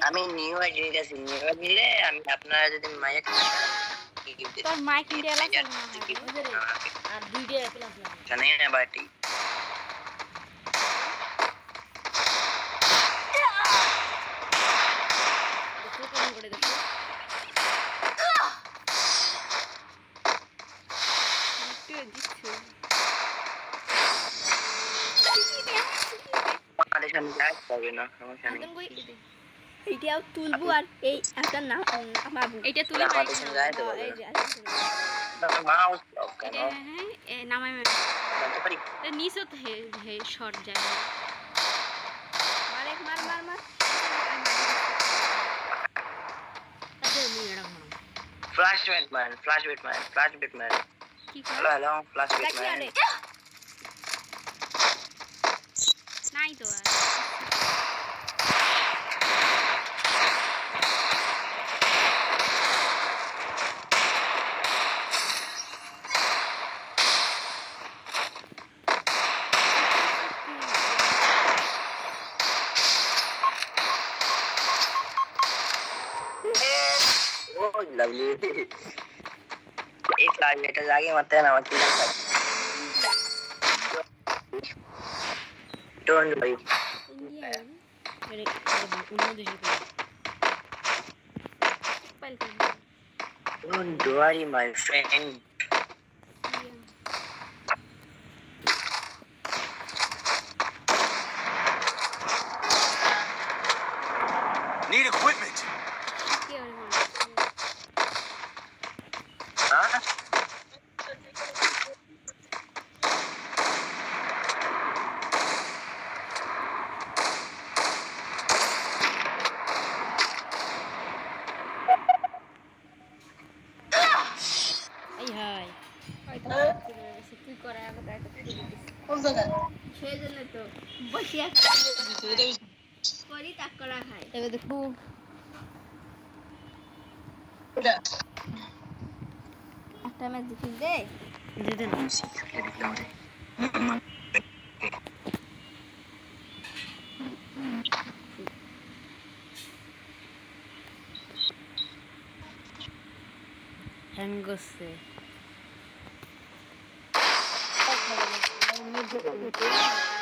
আমি new ID দিয়েছি new ID দিলে আমি আপনারা যদি মাইক তোর মাইক ইন্ডিয়া লাগছে না আর দুইটা ক্লাস লাগে জানেন না বাটি দেখো কোন করে দেখো একটু দিচ্ছি আমাদের সামনে যাই পাবে না সমস্যা নেই এইটাও তুলবো আর এই একটা নাম নামাবো এটা তুলে আমাদের সামনে যাই তো এই যে মাউস লক কেন এই নামাই জানতে পারি নিচে তো হে শর্ট যায় মার এক মার মার মার আরে মিরা মার ফ্ল্যাশ ব্যাটম্যান কি করে হ্যালো ফ্ল্যাশ ব্যাটম্যান নাই তো আর लवली एक लाख लेटर जाके मत है ना वकील डोंट वरी इंडिया अरे उन्होंने देखो don't worry my friend need equipment কোন জায়গা সেই জন্য তো বসিয়া করি টাকরা খাই এবার দেখো এটা একটা ম্যাচ দেখি দে दे ना सीख के दिखला मुझे হ্যাঙ্গ করছে এটা